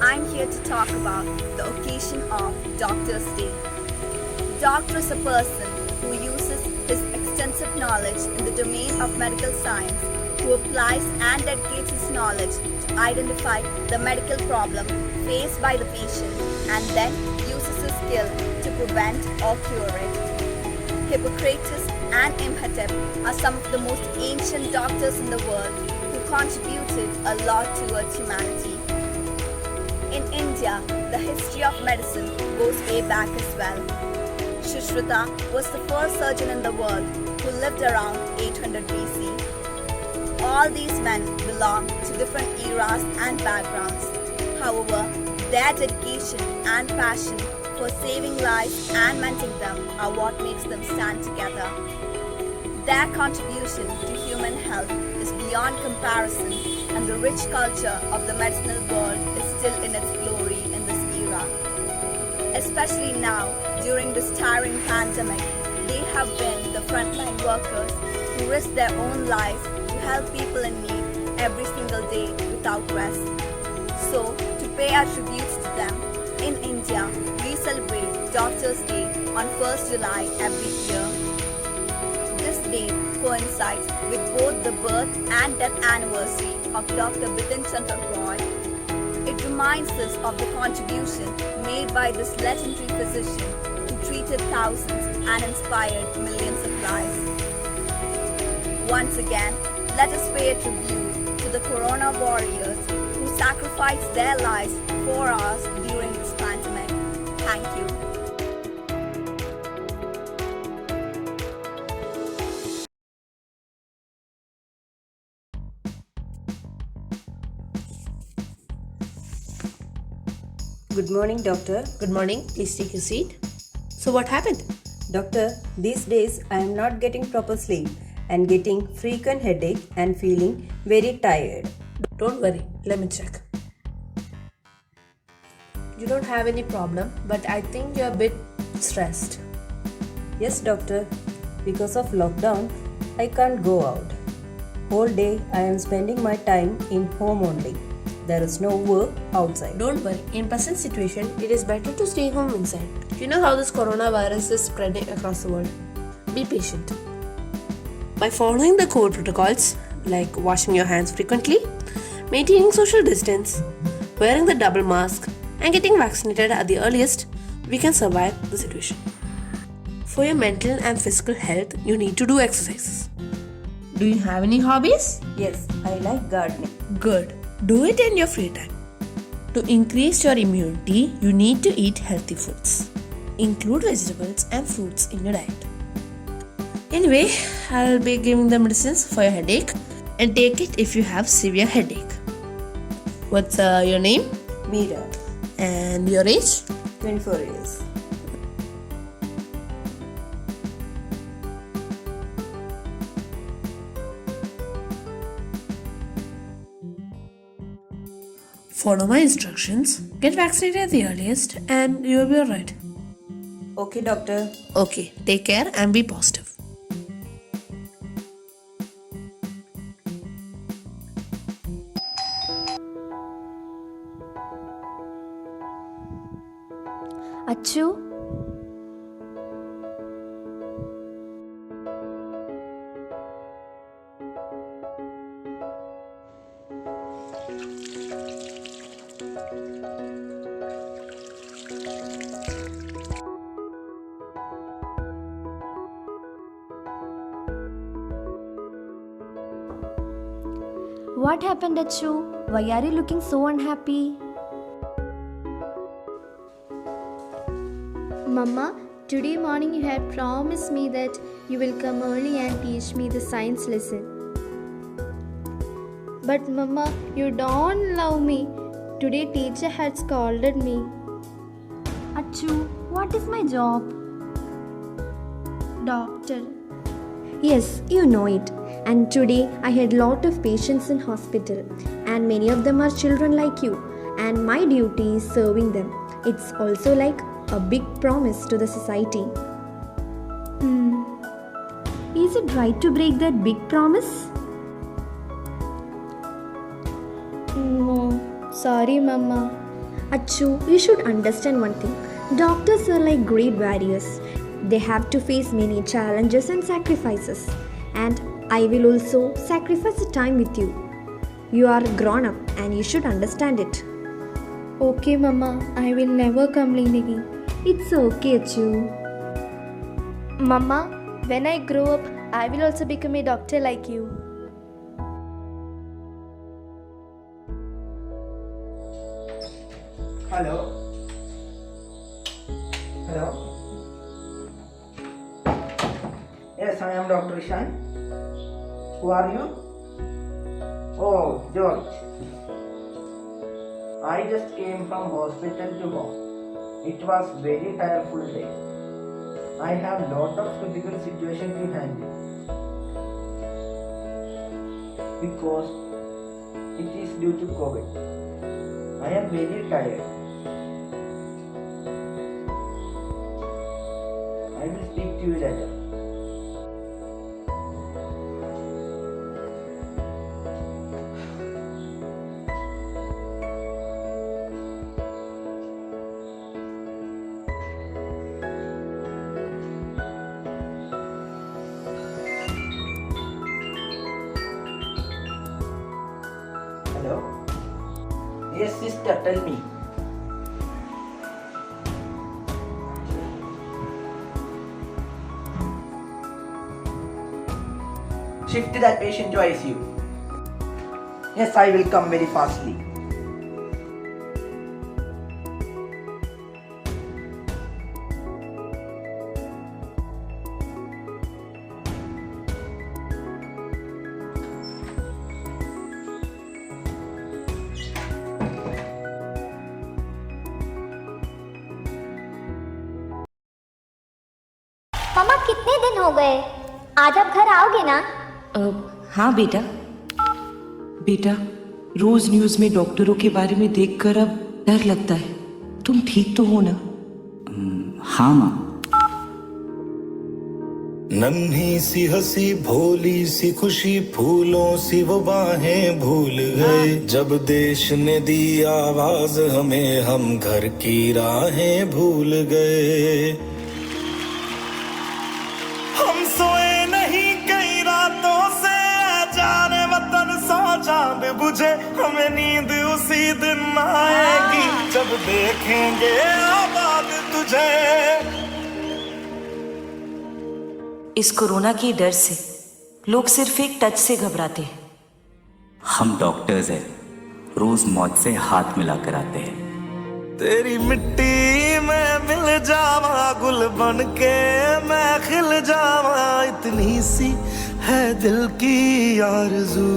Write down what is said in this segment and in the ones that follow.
I'm here to talk about the occasion of Doctor's Day. Doctor is a person who uses his extensive knowledge in the domain of medical science, who applies and dedicates his knowledge to identify the medical problem faced by the patient and then uses his skill to prevent or cure it. Hippocrates and Imhotep are some of the most ancient doctors in the world who contributed a lot towards humanity. In India, the history of medicine goes way back as well. Sushruta was the first surgeon in the world who lived around 800 BC. All these men belong to different eras and backgrounds. However, their dedication and passion for saving lives and mending them are what makes them stand together. Their contribution to human health is beyond comparison, and the rich culture of the medicinal world is still in its glory in this era. Especially now, during this tiring pandemic, they have been the frontline workers who risk their own lives to help people in need every single day without rest. So, to pay our tributes to them, in India, we celebrate Doctor's Day on 1st July every year. This date coincides with both the birth and death anniversary of Dr. Bitin Chandra Roy. It reminds us of the contribution made by this legendary physician who treated thousands and inspired millions of lives. Once again, let us pay a tribute to the Corona warriors who sacrificed their lives for us during this pandemic. Thank you. Good morning, doctor. Good morning. Please take your seat. So what happened? Doctor, these days I am not getting proper sleep and getting frequent headache and feeling very tired. Don't worry. Let me check. You don't have any problem, but I think you're a bit stressed. Yes, doctor. Because of lockdown, I can't go out. Whole day I am spending my time in home only. There is no work outside. Don't worry. In present situation, it is better to stay home inside. You know how this coronavirus is spreading across the world. Be patient. By following the COVID protocols, like washing your hands frequently, maintaining social distance, wearing the double mask, and getting vaccinated at the earliest, we can survive the situation. For your mental and physical health, you need to do exercises. Do you have any hobbies? Yes, I like gardening. Good. Do it in your free time. To increase your immunity, you need to eat healthy foods. Include vegetables and fruits in your diet. Anyway, I'll be giving the medicines for your headache and take it if you have severe headache. What's your name? Meera, And your age? 24 years. Follow my instructions, get vaccinated at the earliest, and you'll be alright. Okay, doctor. Okay, take care and be positive. Achu? What happened, Achu? Why are you looking so unhappy? Mama, today morning you had promised me that you will come early and teach me the science lesson. But Mama, you don't love me. Today teacher had scolded me. Achu, what is my job? Doctor. Yes, you know it. And today I had lot of patients in hospital, and many of them are children like you, and my duty is serving them. It's also like a big promise to the society. Is it right to break that big promise? No, sorry Mama. Achu, you should understand one thing. Doctors are like great warriors. They have to face many challenges and sacrifices. And I will also sacrifice the time with you. You are grown up and you should understand it. Okay, Mama, I will never complain again. It's okay, Achu. Mama, when I grow up, I will also become a doctor like you. Hello. Hello. Yes, I am Dr. Ishan. Who are you? Oh, George. I just came from hospital to home. It was very tireful day. I have lot of critical situation to handle because it is due to COVID. I am very tired. I will speak to you later. Hello? Yes, sister, tell me. Shift that patient to ICU. Yes, I will come very fastly. मम्मा कितने दिन हो गए? आज आप घर आओगे ना? हाँ बेटा। बेटा, रोज न्यूज में डॉक्टरों के बारे में देखकर अब डर लगता है। तुम ठीक तो हो ना? हाँ माँ। नन्ही सी हंसी भोली सी खुशी फूलों सी वो बाहें भूल गए जब देश ने दी आवाज हमें हम घर की राहें भूल गए। हम सोए नहीं कई रातों से जाने वतन सौ चांद बुझे हमें नींद उसी दिन आएगी जब देखेंगे आबाद तुझे। इस कोरोना के डर से लोग सिर्फ एक टच से घबराते हैं। हम डॉक्टर्स हैं, रोज मौत से हाथ मिलाकर आते हैं। तेरी मिट्टी में मिल जावा गुल बन के मैं खिल जावा इतनी सी है दिल की आरज़ू।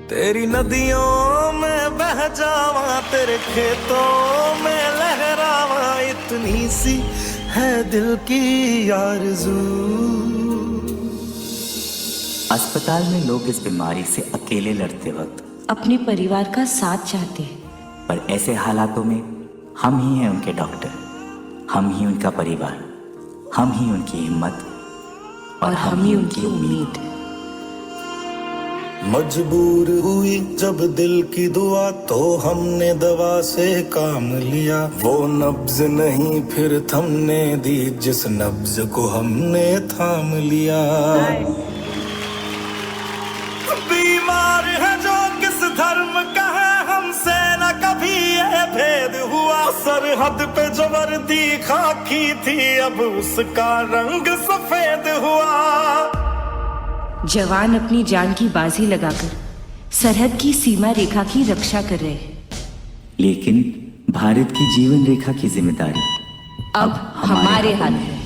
तेरी नदियों में बह जावा तेरे खेतों में लहरावा इतनी सी है दिल की आरज़ू। अस्पताल में लोग इस बीमारी से अकेले लड़ते वक्त अपने परिवार का साथ चाहते हैं, पर ऐसे हालातों में हम ही हैं उनके डॉक्टर, हम ही उनका परिवार, हम ही उनकी हिम्मत और हम ही उनकी उम्मीद। मजबूर हुई जब दिल की दुआ तो हमने दवा से काम लिया। वो नब्ज नहीं फिर थमने दी जिस नब्ज को हमने थाम लिया। बीमार है जो किस धर्म का है हमसे न कभी ये भेद हुआ। सरहद पे जो वर्दी खाकी थी अब उसका रंग सफेद हुआ। जवान अपनी जान की बाजी लगाकर सरहद की सीमा रेखा की रक्षा कर रहे हैं, लेकिन भारत की जीवन रेखा की जिम्मेदारी अब हमारे हाथ में।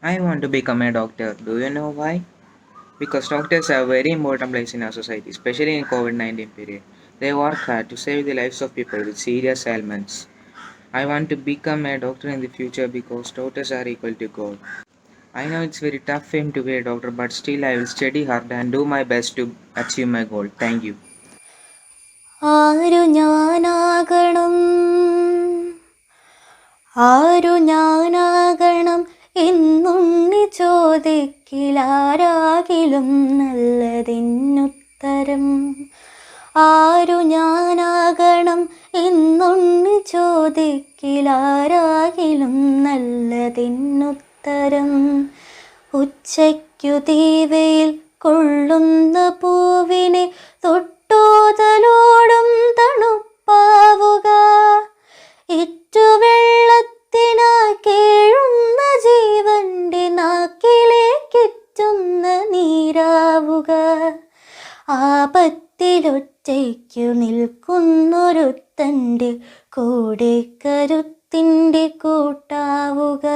I want to become a doctor. Do you know why? Because doctors have a very important place in our society, especially in COVID-19 period. They work hard to save the lives of people with serious ailments. I want to become a doctor in the future because doctors are equal to God. I know it's very tough for him to be a doctor, but still I will study hard and do my best to achieve my goal. Thank you. ആരു ഞാനാകണം എന്നുണ്ണി ചോദിക്കിലാരാകിലും നല്ലതിനുത്തരം. ആരു ഞാനാകണം എന്നൊന്ന് ചോദിക്കിലാരാകിലും നല്ലതിനുത്തരം. ഉച്ചയ്ക്കു തീവയിൽ കൊള്ളുന്ന പൂവിനെ തൊട്ടോതലോടും തണുപ്പാവുക. ഇറ്റുവെള്ളത്തിനായി കേഴുന്ന ജീവന്റെ നാക്കിലേക്കെത്തുന്ന നീരാവുക. ആപത്തിലൊറ്റയ്ക്കു നിൽക്കുന്നൊരുത്തൻ്റെ കൂടെ കരുത്തിൻ്റെ കൂട്ടാവുക.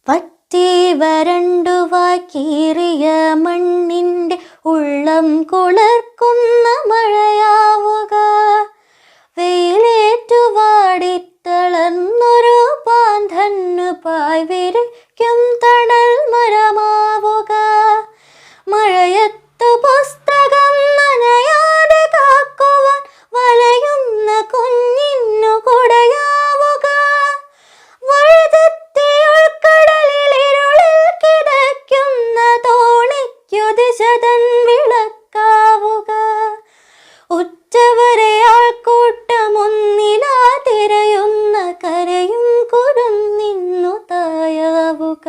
വറ്റി വരണ്ടുവായി കീറിയ മണ്ണിൻ്റെ ഉള്ളം കുളിർക്കുന്ന മഴയാവുക. വെയിലേറ്റു വാടിത്തളർന്നൊരു പാന്തന്നു പായ് വിരിക്കും തണൽ മരമാവുക. മഴയത്തു പുസ്തകം നനയാതെ കാക്കുവാൻ വലയുന്ന കുഞ്ഞിന്നു കുടയാവുക. വഴുതെത്തി ഉൾക്കടലിൽ ഇരുളിൽ കിടക്കുന്ന തോണിക്കു ദിശതൻ വിളക്കാവുക. ഉറ്റവരെ ആൾക്കൂട്ടമൊന്നിലാ തിരയുന്ന കരയും കുരുന്നിന്നു തായാവുക.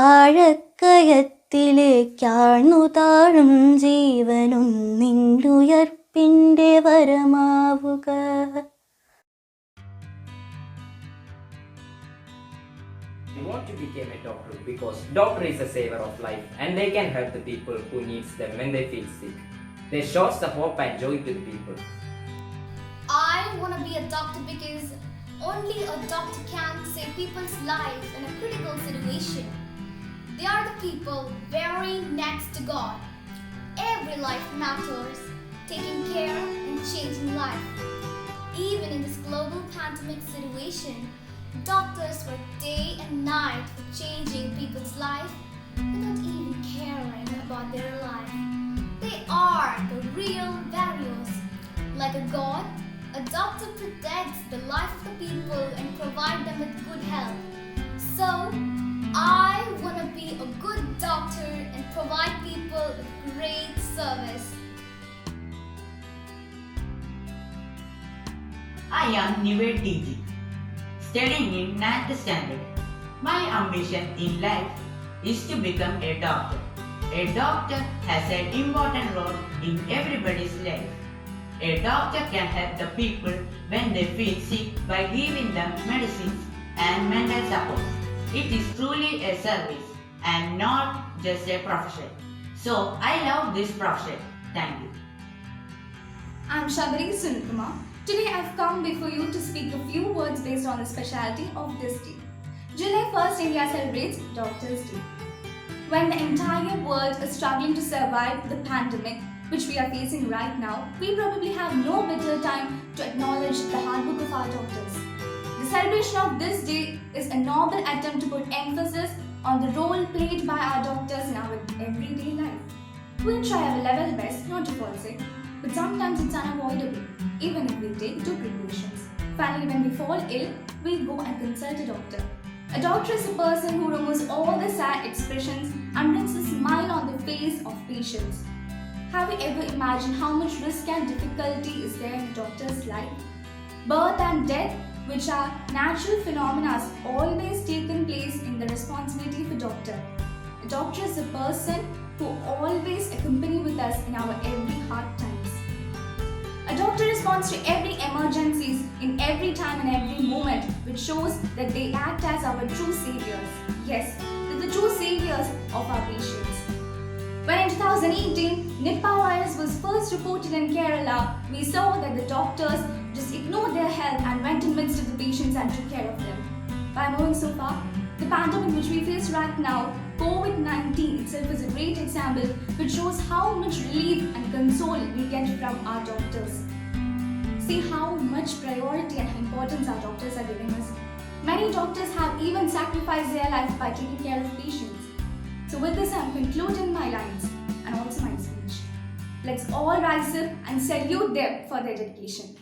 ആഴക്കയത്തിലേക്കാഴ്ന്നു താഴും ജീവനും നിന്നുയർപ്പിൻ്റെ വരമാവുക. We want to become a doctor because doctor is a saver of life and they can help the people who needs them when they feel sick. They shows the hope and joy to the people. I want to be a doctor because only a doctor can save people's lives in a critical situation. They are the people very next to God. Every life matters, taking care and changing life. Even in this global pandemic situation, doctors work day and night for changing people's life without even caring about their life. They are the real warriors. Like a god, a doctor protects the life of the people and provides them with good health. So, I want to be a good doctor and provide people with great service. I am Nived DG, studying in 9th standard. My ambition in life is to become a doctor. A doctor has an important role in everybody's life. A doctor can help the people when they feel sick by giving them medicines and mental support. It is truly a service and not just a profession. So I love this profession. Thank you. I'm Shabari Sunkumar. Today I've come before you to speak a few words based on the specialty of this day. July 1st, India celebrates Doctors' Day. When the entire world is struggling to survive the pandemic, which we are facing right now, we probably have no better time to acknowledge the hard work of our doctors. The celebration of this day is a noble attempt to put emphasis on the role played by our doctors in our everyday life. We'll try our level best not to fall sick, but sometimes it's unavoidable, even if we take due precautions. Finally, when we fall ill, we go and consult a doctor. A doctor is a person who removes all the sad expressions and brings a smile on the face of patients. Have you ever imagined how much risk and difficulty is there in a doctor's life? Birth and death, which are natural phenomena, always taken place in the responsibility of a doctor. A doctor is a person who always accompany with us in our every hard times. A doctor responds to every emergencies in every time and every moment, which shows that they act as our true saviors. Yes, they're the true saviors of our patients. When in 2018, Nipah virus was first reported in Kerala, we saw that the doctors just ignored their health and went in midst of the patients and took care of them. By moving so far, the pandemic which we face right now, COVID-19 itself is a great example which shows how much relief and console we get from our doctors. See how much priority and importance our doctors are giving us. Many doctors have even sacrificed their life by taking care of patients. So with this, I'm concluding my lines and also my speech. Let's all rise up and salute them for their dedication.